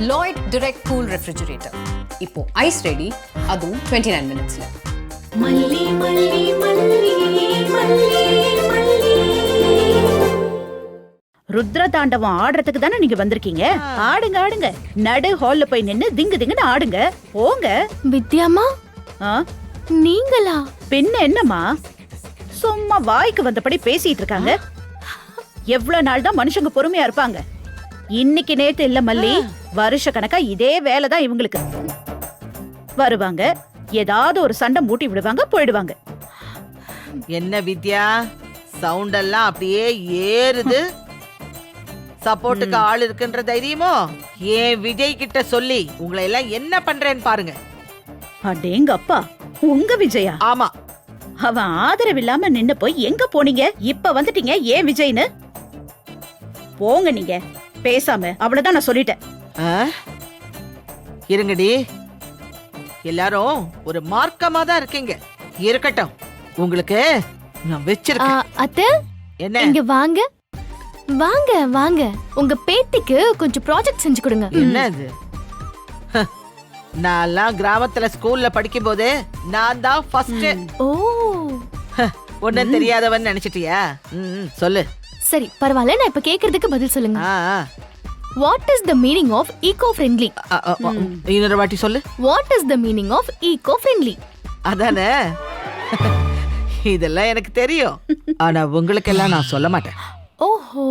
Lloyd Direct Cool Refrigerator. இப்போ eyes ready, அதுவும் 29 மினிட்ஸ்ல. மல்லி மல்லி மல்லி மல்லி மல்லி. ருத்ர தாண்டவம் ஆடுறதுக்கு தானே நீங்க வந்திருக்கீங்க. ஆடுங்க ஆடுங்க. நடு ஹால்ல போய் நின்னு திங்கு திங்குன்னு ஆடுங்க. போங்க. வித்யாமா, நீங்களா? பின்ன என்னம்மா, சும்மா வாய்க்கு வந்தபடி பேசிட்டு இருக்காங்க. எவ்வளவு நாள் தான் மனுஷங்க பொறுமையா இருப்பாங்க? இன்னைக்கு நேத்து இல்ல மல்லி, வருஷ கணக்கா இதே வேலைதான் இவங்களுக்கு. வருவாங்க, ஏதாவது ஒரு சண்டை மூட்டி விடுவாங்க, போயிடுவாங்க. என்ன வித்யா, சவுண்ட் எல்லாம் அப்படியே ஏறுது. சப்போர்ட்டுக்கு ஆள் இருக்குன்ற தைரியமோ? ஏன் விஜய் கிட்ட சொல்லி உங்களை எல்லாம் என்ன பண்றேன்னு பாருங்க. அடேங்க அப்பா, உங்க விஜயா? ஆமா. அவன் ஆதரவு இல்லாம நின்னு போய் எங்க போனீங்க? இப்ப வந்துட்டீங்க ஏன் விஜய்னு? போங்க நீங்க பேசாம. அவ்வளவுதான் நான் சொல்லிட்டேன். இருங்கடி, எல்லாரும் ஒரு மார்க்கமா தான் இருக்கீங்க. இருக்கட்டும், உங்களுக்கு நான் வச்சிருக்கேன். அத்தை, என்ன? இங்க வாங்க வாங்க வாங்க. உங்க பேத்திக்கு கொஞ்சம் ப்ராஜெக்ட் செஞ்சு கொடுங்க. என்ன இது? நான்லாம் கிராமத்துல ஸ்கூல்ல படிக்கும் போது நான் தான் ஃபர்ஸ்ட். ஓ, ஒன்னும் தெரியாதவன் நினைச்சிட்டியா? சொல்லு. சரி பரவாயில்ல, நான் இப்ப கேக்குறதுக்கு பதில் சொல்லுங்க. What is the meaning of eco-friendly? இன்னொரு வாட்டி சொல்லு. What is the meaning of eco-friendly? அதானே, இதெல்லாம் எனக்கு தெரியும். ஆனா உங்களுக்கெல்லாம் நான் சொல்ல மாட்டேன். ஓஹோ.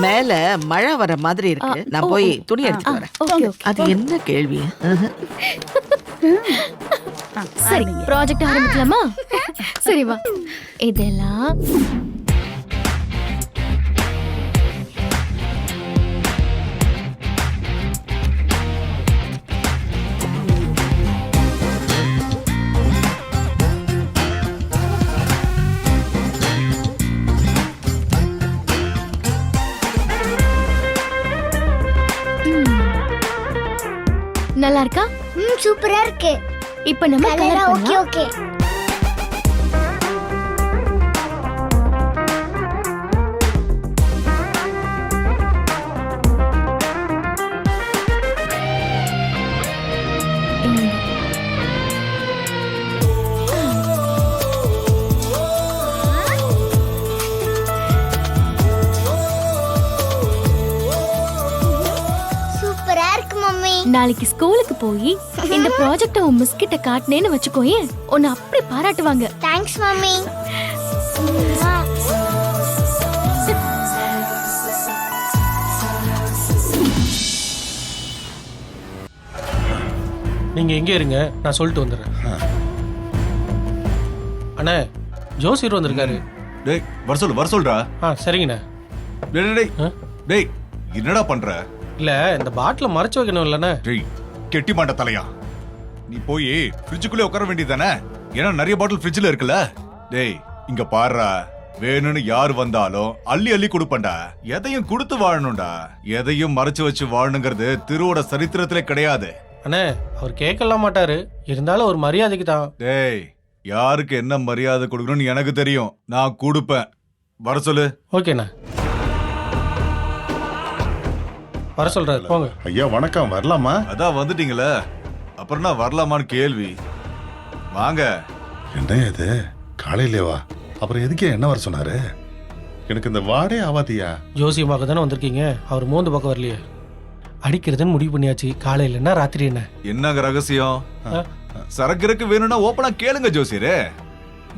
மேல மழை வர மாதிரி இருக்கு, நான் போய் துணி எடுத்துட்டு வரேன். அது என்ன கேள்வி? சரி, ப்ராஜெக்ட் ஆரம்பிக்கலாமா? சரி வா. இதெல்லாம் நல்லா இருக்கா? சூப்பரா இருக்கு. இப்ப நம்ம கலர் ஓகே ஓகே. நாளைக்கு ஸ்கூலுக்கு போய் இந்த ப்ராஜெக்ட உன் மிஸ் கிட்ட காட்டினேன்னு வச்சுக்கோயே, உன்னை அப்படி பாராட்டுவாங்க. Thanks mummy. நீங்க எங்கே இருங்க, நான் சொல்லிட்டு வந்துடுறேன். அண்ணே, ஜோசியர் வந்திருக்காரு. டேய் வர சொல்றா. சரிங்கண்ணே. டேய் என்னடா பண்ற? இல்ல, இந்த பாட்டில மறைச்சு வைக்கணும் இல்லண்ணே. டேய் கெட்டி மாட்ட தலையா, நீ போய் ஃப்ரிட்ஜுக்குள்ளே உட்கார வேண்டியதானே? ஏன்னா நிறைய பாட்டில் ஃப்ரிட்ஜ்ல இருக்குல்ல. டேய் இங்க பாருடா, வேணும்னு யார் வந்தாலும் அள்ளி அள்ளி கொடுப்பேன்டா. எதையும் கொடுத்து வாழணும்டா. எதையும் மறைச்சு வச்சு வாழணுங்கிறது திருவோட சரித்திரத்திலே கிடையாது. அண்ணே, அவர் கேட்கலாம் மாட்டாரு, இருந்தாலும் ஒரு மரியாதைக்கு தான். டேய் யாருக்கு என்ன மரியாதை கொடுக்கணும்னு எனக்கு தெரியும், நான் கொடுப்பேன். வர சொல்லு. ஓகேண்ணா, வர சொல்றாரு, போங்க. ஐயா வணக்கம், வரலாமா? அதான் வந்துட்டீங்களே, அப்புறம் நான் வரலாமான்னு கேள்வி. வாங்க. என்ன இது காலையிலேவா? அப்புறம் எதுக்கே என்ன வர சொன்னாரு? எனக்கு இந்த வாடே ஆவாதியா. ஜோசியமாக தானே வந்திருக்கீங்க, அவர் மோந்து பக்கம் வரலையே. அடிக்கிறதுன்னு முடிவு பண்ணியாச்சு. காலையில என்ன ராத்திரி என்ன? என்னங்க ரகசியம்? சரக்கு வேணும்னா ஓப்பனா கேளுங்க ஜோசியரே,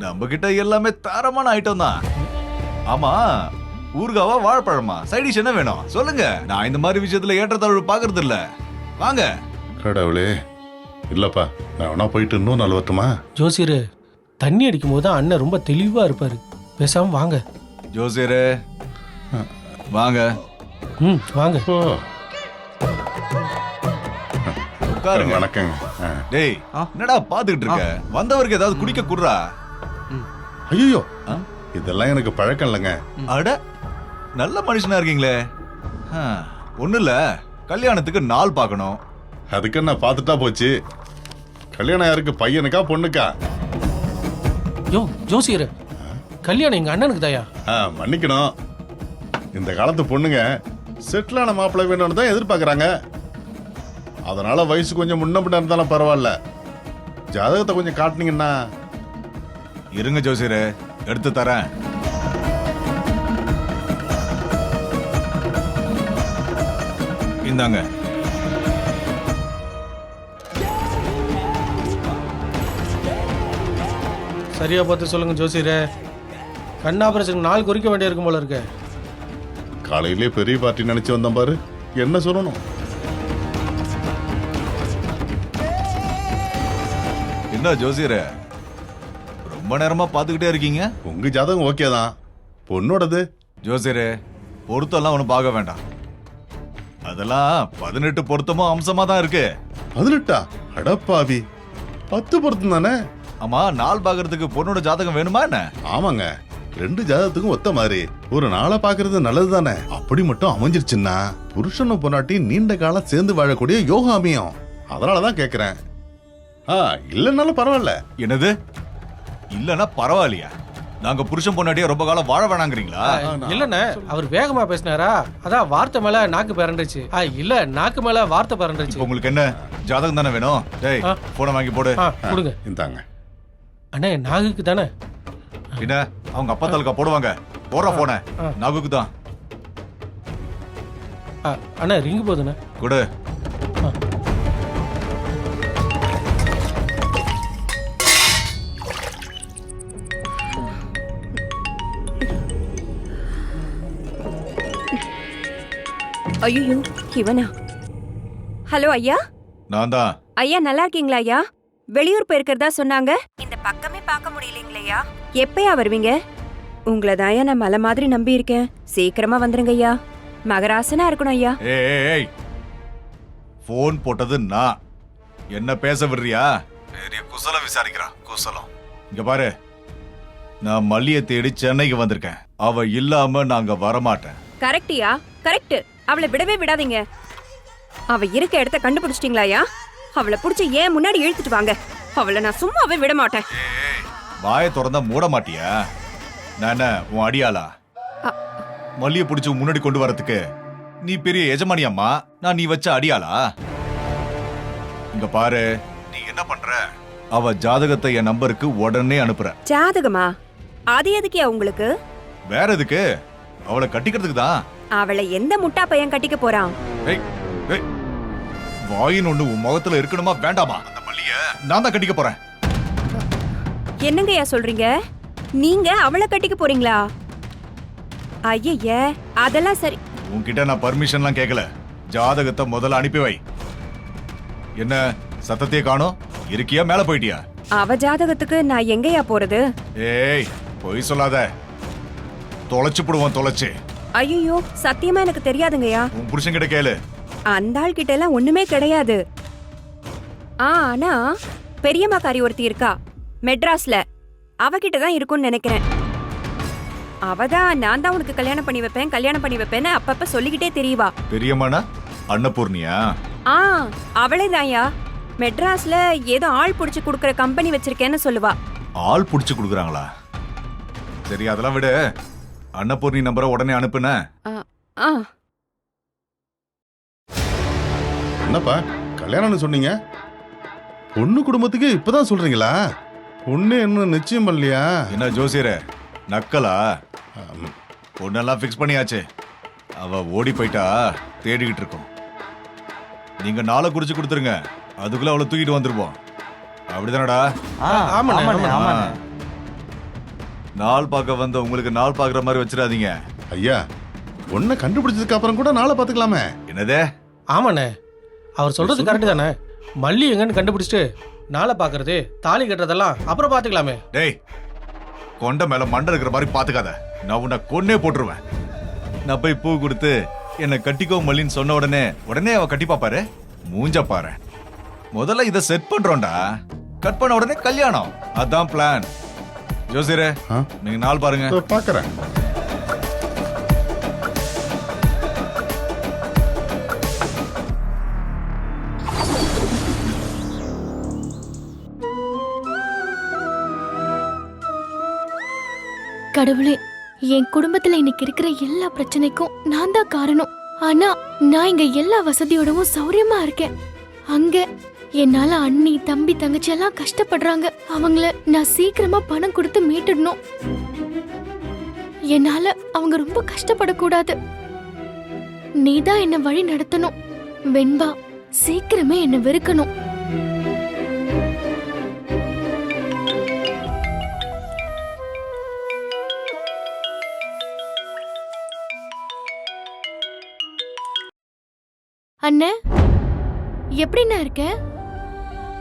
நம்ம கிட்ட எல்லாமே தரமான ஐட்டம் தான். ஆமா, ஊர்காவா வாழைப்பழமா சைடிஷ் என்ன வேணும் சொல்லுங்க. நான் இந்த மாதிரி விஷயத்துல ஏற்றத்தாழ்வு பாக்குறது இல்ல. வாங்க. கடவுளே, இல்லப்பா நான் வேணா போயிட்டு இன்னும் நாள் வரட்டுமா? ஜோசியரு, தண்ணி அடிக்கும் போது அண்ணன் ரொம்ப தெளிவா இருப்பாரு, பேசாம வாங்க. ஜோசியரே வாங்க. வாங்க. உட்காருங்க. வணக்கங்க. டேய் என்னடா பாத்துக்கிட்டு இருக்க? வந்தவருக்கு ஏதாவது குடிக்க குடுறா. ஐயோ, இதெல்லாம் எனக்கு பழக்கம் இல்லைங்க. அட நல்ல மனுஷனா இருக்கீங்களே. ஒண்ணு இல்ல, கல்யாணத்துக்கு நாள் பார்க்கணும். அதுக்கு நான் பார்த்துட்டா போச்சு. கல்யாணம் யாருக்கு, பையனுக்கா பொண்ணுக்கா? யோ ஜோசியர், கல்யாணம் எங்க அண்ணனுக்கு தாயா. மன்னிக்கணும், இந்த காலத்து பொண்ணுங்க செட்டிலான மாப்பிள்ளை வேணும்னு தான் எதிர்பார்க்கறாங்க. அதனால வயசு கொஞ்சம் முன்ன பின்ன இருந்தாலும் பரவாயில்ல, ஜாதகத்தை கொஞ்சம் காட்டுனீங்கன்னா. இருங்க ஜோசியரே, எடுத்து தரேன். இந்தாங்க. சரியா பார்த்து சொல்லுங்க ஜோசியரே, கண் ஆபரேஷன் நாள் குறிக்க வேண்டியிருக்கும் போல இருக்கு. காலையிலே பெரிய பார்ட்டி நினைச்சு வந்தேன் பாரு, என்ன சொல்லணும். என்ன ஜோசியரே, ரொம்ப நேரமா பாத்துக்கிட்டே இருக்கீங்க? உங்க ஜாதகம் ஓகே தான், பொண்ணோடது. ஜோசியரே, பொருத்தம்லாம் ஒன்றும் பார்க்க வேண்டாம். அதெல்லாம் 18 பொருத்தமும் அம்சமா தான் இருக்கு. 18? அடப்பாவி, 10 பொருத்தம் தானே. ஆமா, நாள் பாக்குறதுக்கு பொண்ணோட ஜாதகம் வேணுமா என்ன? ஆமாங்க, 2 ஜாதகத்துக்கும் ஒத்த மாதிரி ஒரு நாளை பாக்குறது நல்லது தானே. அப்படி மட்டும் அமைஞ்சிருச்சுன்னா புருஷனும் பொண்டாட்டி நீண்ட காலம் சேர்ந்து வாழக்கூடிய யோகா அமையும். அதனாலதான் கேக்குறேன். இல்லைன்னாலும் பரவாயில்ல. என்னது இல்லன்னா பரவாயில்லையா? நாங்க புருஷன் பொண்டாட்டியா ரொம்ப காலம் வாழ வேணாங்கிறீங்களா? இல்லண்ணே, அவர் வேகமா பேசினாரா, அதான் வார்த்தை மேல நாக்கு பிறண்டுச்சு. இல்ல, நாக்கு மேல வார்த்தை பிறண்டுச்சு. இப்போ உங்களுக்கு என்ன ஜாதகம் தானே வேணும்? டேய், போனை வாங்கி போடு. கொடுங்க. இந்தாங்க. அண்ணே, நாகுக்கு தானே? என்ன அவங்க அப்பா தாலுக்கா போடுவாங்க? போடுற போன நாகுக்கு தான். அண்ணா, ரிங்கு போதுண்ணே. கொடு. ஐயோ, இவனா? ஹலோ ஐயா. நான் தான். ஐயா நல்லா இருக்கீங்களா ஐயா? வெளியூர் போயிருக்கிறதா சொன்னாங்க. இந்த பக்கமே பார்க்க முடியலீங்களா? எப்பயா வருவீங்க? உங்களை தான் நான் மலை மாதிரி நம்பி இருக்கேன். சீக்கிரமா வந்துருங்க ஐயா. மகராசனா இருக்கணும் ஐயா. ஏய், போன் போட்டது நான். என்ன பேச விடுறியா? பெரிய குசலம் விசாரிக்கிறான். குசலம். இங்க பாரு, நான் மல்லியை தேடி சென்னைக்கு வந்திருக்கேன். அவ இல்லாம நாங்க வரமாட்டேன். கரெக்டியா? கரெக்ட். அவளை விடவே விடாதீங்க. அவ இருக்க இடத்த கண்டுபிடிச்சிட்டீங்களா? அவளை புடிச்சு ஏன் முன்னாடி இழுத்துட்டு வாங்க. அவளை நான் சும்மாவே விட மாட்டேன். வாயை திறந்தா மூட மாட்டியா? நான் என்ன உன் அடியாளா? மல்லியை பிடிச்சு முன்னாடி கொண்டு வரதுக்கு நீ பெரிய எஜமானி அம்மா, நான் நீ வச்ச அடியாளா? இங்க பாரு, நீ என்ன பண்ற? அவ ஜாதகத்தை என் நம்பருக்கு உடனே அனுப்புற. ஜாதகமா? அது எதுக்கியா உங்களுக்கு? வேற எதுக்கு? அவளை கட்டிக்கிறதுக்கு தான். அவளை எந்த முட்டா பையன் கட்டிக்க போறான்? வாயின் ஒண்ணு உன் முகத்துல இருக்கணுமா வேண்டாமா? அந்த மல்லிய நான் தான் கட்டிக்க போறேன். என்னங்கய்யா சொல்றீங்க? நீங்க அவளை கட்டிக்க போறீங்களா? ஐய, அதெல்லாம் சரி. உன்கிட்ட நான் பர்மிஷன்லாம் கேட்கல. ஜாதகத்தை முதல்ல அனுப்பி வை. என்ன சத்தத்தையே காணோம்? இருக்கியா மேல போயிட்டியா? அவ ஜாதகத்துக்கு நான் எங்கயா போறது? ஏய், பொய் சொல்லாத. தொலைச்சு போடுவான், தொலைச்சு. ஐயோ, சத்தியமா எனக்கு தெரியாதுங்கய்யா. உன் புருஷன் கிட்ட கேளு. அந்த ஆள் கிட்ட எல்லாம் ஒண்ணுமே கிடையாது. ஆனா பெரியம்மாக்காரி ஒருத்தி இருக்கா மெட்ராஸ்ல, அவகிட்ட தான் இருக்கும்னு நினைக்கிறேன். அவதான் நான் தான் உனக்கு கல்யாணம் பண்ணி வைப்பேன்னு அப்பப்ப சொல்லிக்கிட்டே தெரியவா. பெரியம்மானா அன்னபூர்ணியா? அவளே தான்யா. மெட்ராஸ்ல ஏதோ ஆள் புடிச்சு குடுக்கற கம்பெனி வச்சிருக்கேன்னு சொல்லுவா. ஆள் புடிச்சு குடுக்குறாங்களா? சரி, அதெல்லாம் விடு. அன்னபூர்ணி நம்பரை உடனே அனுப்புன. என்னப்பா கல்யாணம்னு சொன்னீங்க? பொண்ணு குடும்பத்துக்கு இப்பதான் சொல்றீங்களா? பொண்ணு என்ன நிச்சயம் பண்ணலையா? என்ன ஜோசியரே, நக்கலா? பொண்ணெல்லாம் ஃபிக்ஸ் பண்ணியாச்சு. அவ ஓடி போயிட்டா, தேடிக்கிட்டு இருக்கோம். நீங்க நாளை குறிச்சு கொடுத்துருங்க, அதுக்குள்ள அவளை தூக்கிட்டு வந்துருப்போம். அப்படிதானடா? நாள் பார்க்க வந்த உங்களுக்கு நாள் பார்க்குற மாதிரி வச்சிடாதீங்க. ஐயா, பொண்ணை கண்டுபிடிச்சதுக்கு அப்புறம் கூட நாளை பார்த்துக்கலாமே. என்னதே? ஆமாண்ணே, அவர் சொல்றது கரெக்ட் தானே. மல்லி எங்கன்னு கண்டுபிடிச்சிட்டு நாளை பாக்குறது, தாலி கட்டுறதெல்லாம் அப்புறம் பாத்துக்கலாமே. டேய், கொண்ட மேல மண்டை இருக்கிற மாதிரி பாத்துக்காத. நான் உன்னை கொன்னே போட்டுருவேன். நான் போய் பூ கொடுத்து என்னை கட்டிக்கோ மல்லின்னு சொன்ன உடனே அவ கட்டி பாப்பாரு. மூஞ்ச பாரு. முதல்ல இதை செட் பண்றோம்டா. கட் பண்ண உடனே கல்யாணம். அதான் பிளான். ஜோசியரே, நீங்க நாள் பாருங்க. பாக்குறேன். கடவுளே, என் குடும்பத்துல இன்னைக்கு இருக்கிற எல்லா பிரச்சனைக்கும் நான் தான் காரணம். ஆனா நான் இங்க எல்லா வசதியோடவும் சௌரியமா இருக்கேன். அங்க என்னால அண்ணி தம்பி தங்கச்சி எல்லாம் கஷ்டப்படுறாங்க. அவங்கள நான் சீக்கிரமா பணம் கொடுத்து மீட்டுடணும். என்னால அவங்க ரொம்ப கஷ்டப்படக்கூடாது. நீதான் என்ன வழி நடத்தணும். வெண்பா சீக்கிரமே என்ன வெறுக்கணும். அண்ணே, எப்படிண்ணா இருக்க?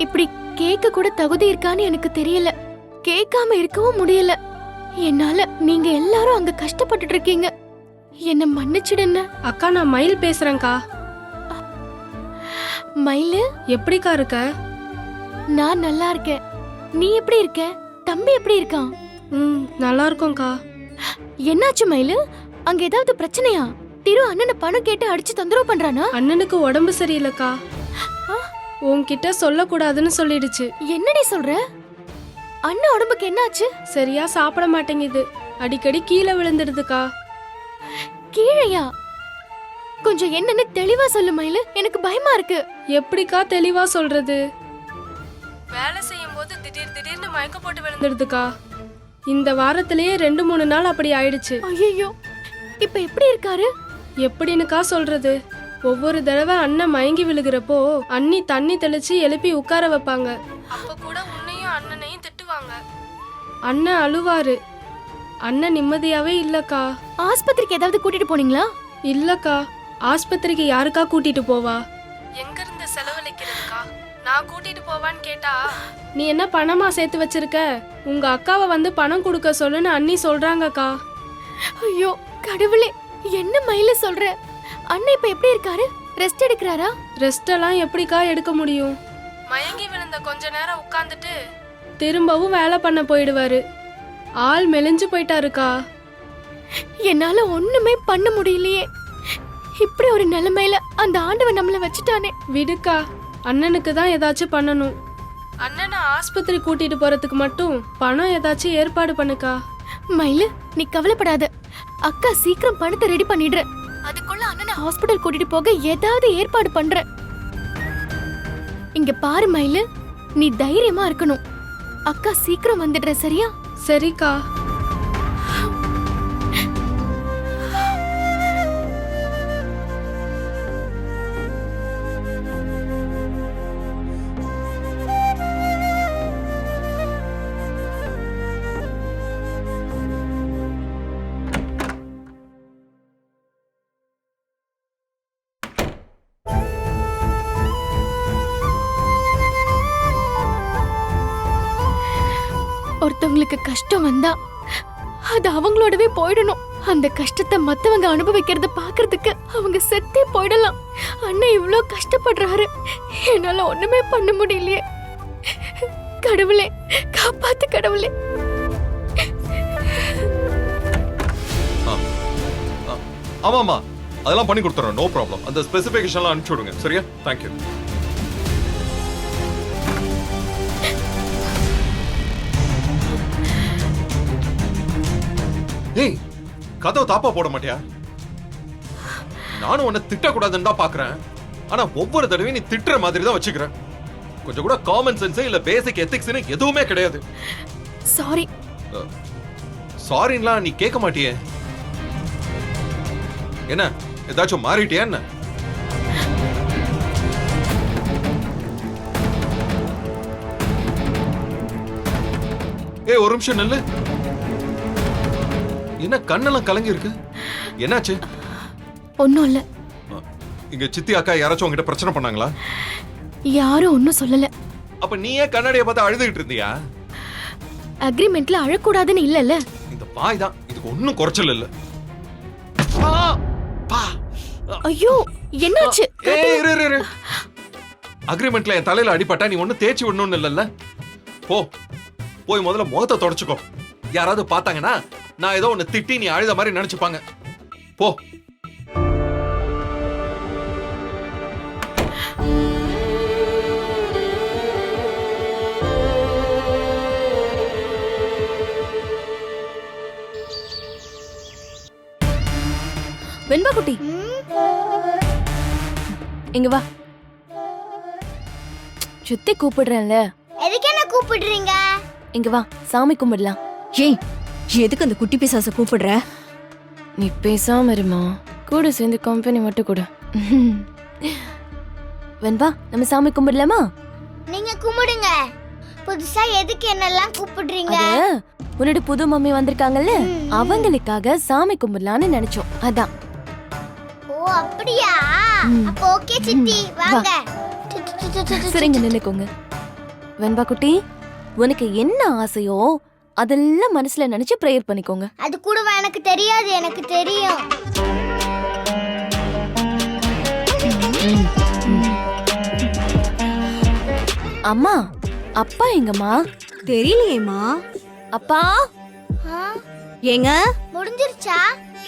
இப்படி கேட்க கூட தகுதி இருக்கான்னு எனக்கு தெரியல. கேட்காம இருக்கவும் முடியல. என்னால நீங்க எல்லாரும் அங்க கஷ்டப்பட்டுட்டு இருக்கீங்க. என்ன மன்னிச்சிடுங்க. அக்கா, நான் மயில் பேசுறேன்க்கா. மயிலு, எப்படிக்கா இருக்க? நான் நல்லா இருக்கேன். நீ எப்படி இருக்க? தம்பி எப்படி இருக்கான்? நல்லா இருக்கோம்க்கா. என்னாச்சு மயிலு? அங்க ஏதாவது பிரச்சனையா? திரு அண்ணனை பணம் கேட்டு அடிச்சு தொந்தரவு பண்றானா? அண்ணனுக்கு உடம்பு சரியில்லைக்கா. உன்கிட்ட சொல்லக்கூடாதுன்னு சொல்லிடுச்சு. என்னடி சொல்ற? அண்ணன் உடம்புக்கு என்னாச்சு? சரியா சாப்பிட மாட்டேங்குது. அடிக்கடி கீழே விழுந்துடுதுக்கா. கீழையா? கொஞ்சம் என்னன்னு தெளிவா சொல்லு மயிலு, எனக்கு பயமா இருக்கு. எப்படிக்கா தெளிவா சொல்றது? வேலை செய்யும் போது திடீர்னு மயக்க போட்டு விழுந்துடுதுக்கா. இந்த வாரத்திலேயே 2-3 நாள் அப்படி ஆயிடுச்சு. ஐயோ, இப்ப எப்படி இருக்காரு? எப்படின்னுக்கா சொல்றது? ஒவ்வொரு தடவை அண்ணன் மயங்கி விழுகிறப்போ அண்ணி தண்ணி தெளிச்சு எழுப்பி உட்கார வைப்பாங்க. அப்ப கூட உன்னையும் அண்ணனையும் திட்டுவாங்க. அண்ணன் அழுவாரு. அண்ணன் நிம்மதியாவே இல்லக்கா. ஆஸ்பத்திரிக்கு ஏதாவது கூட்டிட்டு போனீங்களா? இல்லக்கா, ஆஸ்பத்திரிக்கு யாருக்கா கூட்டிட்டு போவா? எங்க இருந்து செலவழிக்கிறதுக்கா? நான் கூட்டிட்டு போவான்னு கேட்டா, நீ என்ன பணமா சேர்த்து வச்சிருக்க? உங்க அக்காவை வந்து பணம் கொடுக்க சொல்லுன்னு அண்ணி சொல்றாங்கக்கா. ஐயோ கடவுளே, என்ன மயில சொல்ற? அண்ணன் இப்ப எப்படி இருக்காரு? ரெஸ்ட் எடுக்கிறாரா? ரெஸ்ட் எல்லாம் எப்படிக்கா எடுக்க முடியும்? மயங்கி விழுந்த கொஞ்ச நேரம் உட்கார்ந்துட்டு திரும்பவும் வேலை பண்ண போயிடுவாரு. ஆள் மெலிஞ்சு போயிட்டாருக்கா. என்னால ஒண்ணுமே பண்ண முடியலையே. இப்படி ஒரு நிலைமையில அந்த ஆண்டவன் நம்மள வச்சுட்டானே. விடுக்கா, அண்ணனுக்கு தான் ஏதாச்சும் பண்ணணும். அண்ணனை ஆஸ்பத்திரி கூட்டிட்டு போறதுக்கு மட்டும் பணம் ஏதாச்சும் ஏற்பாடு பண்ணுக்கா. மயிலு, நீ கவலைப்படாத. அக்கா சீக்கிரம் பணத்தை ரெடி பண்ணிடுற. அதுக்குள்ள அண்ணனை ஹாஸ்பிடல் கூட்டிட்டு போக ஏதாவது ஏற்பாடு பண்ற. இங்க பாரு மயிலு, நீ தைரியமா இருக்கணும். அக்கா சீக்கிரம் வந்துடுற, சரியா? சரிக்கா. ஒருத்தவங்களுக்கு கஷ்டம் வந்தா அது அவங்களோடவே போயிடணும். அந்த கஷ்டத்தை மத்தவங்க அனுபவிக்கிறத பாக்குறதுக்கு அவங்க செத்தே போயிடலாம். அண்ணன் இவ்ளோ கஷ்டப்படுறாரு, என்னால ஒண்ணுமே பண்ண முடியலையே. கடவுளே காப்பாத்து கடவுளே. ஆமாமா, அதெல்லாம் பண்ணி கொடுத்துறோம். No problem. அந்த ஸ்பெசிஃபிகேஷன்லாம் அனுப்பிச்சு விடுங்க. சரியா? தேங்க்யூ. ஏய், கதவை தாப்பா போட மாட்டியா? நானும் உன்னை திட்டக்கூடாதுன்னு தான் பாக்குறேன். ஆனா ஒவ்வொரு தடவையும் நீ திட்டுற மாதிரி தான் வச்சுக்கிறேன். கொஞ்சம் கூட காமன் சென்ஸ் இல்ல பேசிக் எத்திக்ஸ்னு எதுவுமே கிடையாது. சாரி. சாரின்லாம் நீ கேட்க மாட்டியே. என்ன ஏதாச்சும் மாறிட்டியா என்ன? ஏய், ஒரு நிமிஷம் நில்லு. என்ன கண்ணெல்லாம் கலங்கி இருக்கு? என்னாச்சு? ஒண்ணும் இல்ல. இங்க சித்தி அக்கா யாராச்சும் உங்ககிட்ட பிரச்சனை பண்ணாங்களா? யாரும் ஒண்ணும் சொல்லல. அப்ப நீ ஏன் கண்ணாடியை பார்த்து அழுதுகிட்டு இருந்தியா? அக்ரிமெண்ட்ல அழக்கூடாதுன்னு இல்லல்ல. இந்த பாய் தான், இதுக்கு ஒண்ணும் குறைச்சல் இல்ல. ஐயோ, என்னாச்சு? அக்ரிமெண்ட்ல என் தலையில அடிபட்டா நீ ஒண்ணு தேய்ச்சி விடணும்னு இல்லல்ல. போய் முதல்ல முகத்தை தொடச்சுக்கோ. யாராவது பார்த்தாங்கன்னா நான் ஏதோ ஒன்னு திட்டி நீ அழுத மாதிரி நினைச்சுப்பாங்க. போ. வெண்பா குட்டி, இங்க வா. சுத்தி கூப்பிடுறேன்ல, எதுக்கு என்ன கூப்பிடுறீங்க? இங்க வா சாமி கும்பிடலாம். ஏய், எதுக்கு அந்த குட்டி பிசாச கூப்பிடுற? நீ பேசாம இருமா, கூட சேர்ந்து கம்பெனி மட்டும் கூட. வெண்பா, நம்ம சாமி கும்பிடலாமா? நீங்க கும்பிடுங்க. புதுசா எதுக்கு என்னெல்லாம் கூப்பிடுறீங்க? அது உன்னோட புது மம்மி வந்திருக்காங்கல்ல, அவங்களுக்காக சாமி கும்பிடலான்னு நினைச்சோம், அதான். ஓ அப்படியா? அப்ப ஓகே சித்தி, வாங்க. சரிங்க, நின்னுக்கோங்க. வெண்பா குட்டி, உனக்கு என்ன ஆசையோ அதெல்லாம் மனசுல நினைச்சு பிரேயர் பண்ணிக்கோங்க. அது கூட எனக்கு தெரியாது, எனக்கு தெரியும். அம்மா, அப்பா எங்கம்மா? தெரியலையேம்மா. அப்பா ஏங்க முடிஞ்சிருச்சா?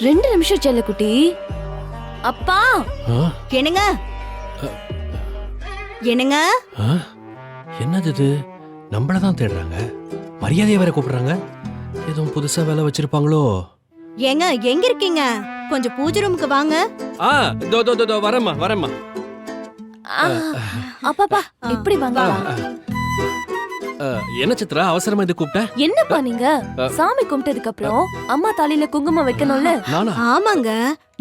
2 நிமிஷம் செல்ல குட்டி. அப்பா என்னங்க? என்னங்க? என்னது இது? நம்மளதான் தேடுறாங்க, மரியாதையை வேற கூப்பிடுறாங்க. எதுவும் புதுசா வேலை வச்சிருப்பாங்களோ? ஏங்க எங்க இருக்கீங்க? கொஞ்சம் பூஜை ரூமுக்கு வாங்க. வரேம்மா. அப்பாப்பா இப்படி வாங்க. என்ன சித்ரா அவசரமா இது கூப்பிட்ட? என்னப்பா நீங்க சாமி கும்பிட்டதுக்கு அப்புறம் அம்மா தாலியில குங்குமம் வைக்கணும்ல? நானா? ஆமாங்க,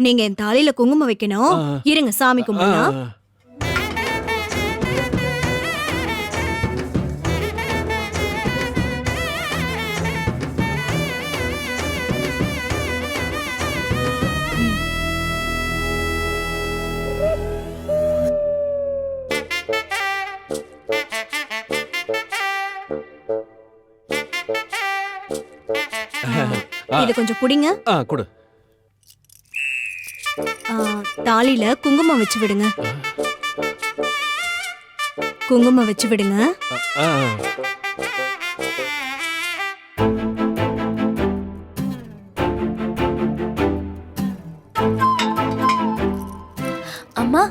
நீங்க என் தாலியில குங்குமம் வைக்கணும். இருங்க சாமி கும்பிடலாம். இத கொஞ்சம் புடிங்க. கொடு. தாலியில குங்குமம் வச்சு விடுங்க. குங்குமம் வச்சு விடுங்க. அம்மா,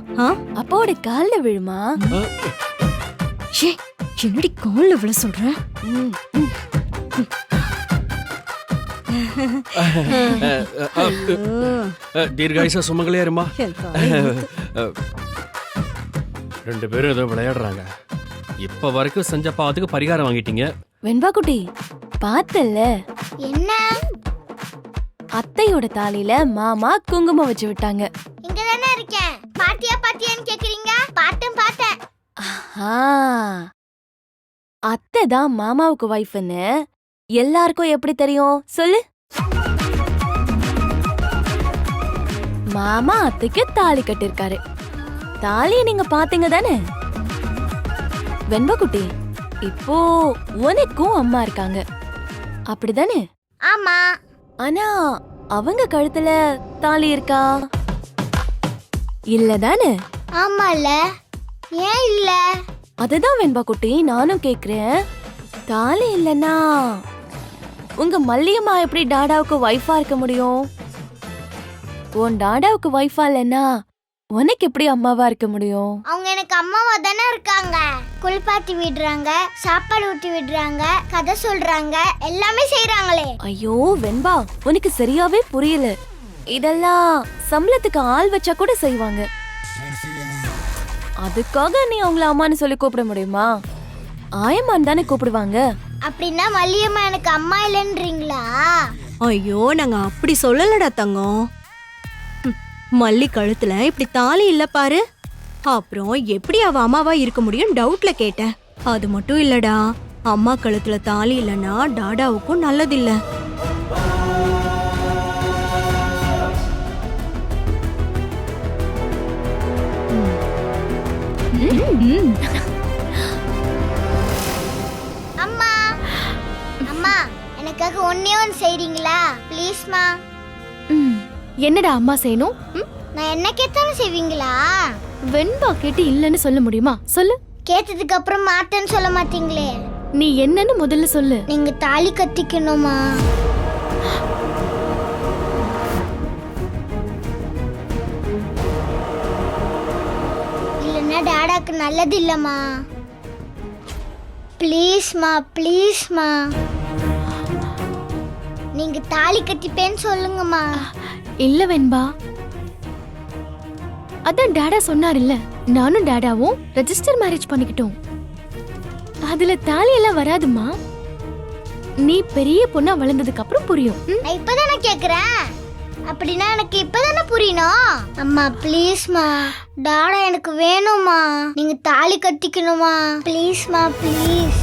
அப்பாவோட கால்ல விழுமா? என்னடி கால்ல விழ சொல்ற? தீர்காயுசா சுமங்களே இருமா. 2 பேரும் ஏதோ விளையாடுறாங்க. இப்ப வரைக்கும் செஞ்ச பாவத்துக்கு பரிகாரம் வாங்கிட்டீங்க. வெண்பா குட்டி, பார்த்தல்ல என்ன? அத்தையோட தாலியில மாமா குங்குமம் வச்சு விட்டாங்க. இங்க தானே இருக்கேன். பாட்டியான்னு கேக்குறீங்க? பார்த்தேன். அத்தை தான் மாமாவுக்கு வைஃப்னு எல்லாருக்கும் எப்படி தெரியும் சொல்லு? மாமா அத்தைக்கு தாலி கட்டிருக்காரு. தாலியை நீங்க பாத்தீங்க தானே? வெண்பா குட்டி, இப்போ உனக்கும் அம்மா இருக்காங்க, அப்படிதானே? ஆமா. ஆனா அவங்க கழுத்துல தாலி இருக்கா? இல்ல தானே? ஆமால. ஏன் இல்ல? அதுதான் வெண்பா குட்டி நானும் கேக்குறேன். தாலி இல்லனா உங்க மல்லியம்மா எப்படி டாடாவுக்கு வைஃபா இருக்க முடியும்? உன் டாடாவுக்கு வைஃபா இல்லனா உனக்கு எப்படி அம்மாவா இருக்க முடியும்? அவங்க எனக்கு அம்மாவா தானே இருக்காங்க. குளிப்பாட்டி விடுறாங்க, சாப்பாடு ஊட்டி விடுறாங்க, கதை சொல்றாங்க, எல்லாமே செய்யறாங்களே. ஐயோ வெண்பா, உனக்கு சரியாவே புரியல. இதெல்லாம் சம்பளத்துக்கு ஆள் வச்சா கூட செய்வாங்க. அதுக்காக நீ அவங்கள அம்மான்னு சொல்லி கூப்பிட முடியுமா? ஆயம்மான்னு தானே கூப்பிடுவாங்க. அப்படின்னா மல்லியம்மா எனக்கு அம்மா இல்லைன்றீங்களா? ஐயோ, நாங்க அப்படி சொல்லலடா தங்கம். மல்லி கழுத்துல இப்படி தாலி இல்ல பாரு. அப்புறம் எப்படி அவ அம்மாவா இருக்க முடியும் டவுட்ல கேட்டேன். அது மட்டும் இல்லடா, அம்மா கழுத்துல தாலி இல்லனா டாடாவுக்கும் நல்லதில்ல. அம்மா, அம்மா எனக்காக ஒண்ணே ஒன்று செய்றீங்களா ப்ளீஸ்மா? என்னடா அம்மா செய்யணும்? நான் என்ன கேட்டாலும் செய்வீங்களா? வெண்பா கேட்டு இல்லன்னு சொல்ல முடியுமா? சொல்லு. கேட்டதுக்கு அப்புறம் மாட்டேன்னு சொல்ல மாட்டீங்களே. நீ என்னன்னு முதல்ல சொல்லு. நீங்க தாலி கட்டிக்கணுமா? இல்லைன்னா டாடாக்கு நல்லது இல்லம்மா. ப்ளீஸ்மா, ப்ளீஸ்மா, நீங்க தாலி கட்டிப்பேன்னு சொல்லுங்கம்மா. இல்ல வெண்பா, அதான் டாடா சொன்னார்ல, நானும் டாடாவும் ரெஜிஸ்டர் மேரேஜ் பண்ணிக்கிட்டோம். அதுல தாலி எல்லாம் வராதுமா. நீ பெரிய பொண்ணா வளர்ந்ததுக்கு அப்புறம் புரியும். நான் இப்பதானே கேக்குறேன். அப்படின்னா எனக்கு இப்பதானே புரியணும். அம்மா ப்ளீஸ்மா, டாடா எனக்கு வேணும்மா. நீங்க தாலி கட்டிக்கணுமா ப்ளீஸ்மா, please.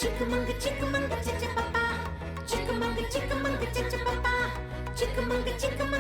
Chickamauga, chickamauga, chickamauga, chickamauga, chickamauga, chickamauga, chickamauga, chickamauga.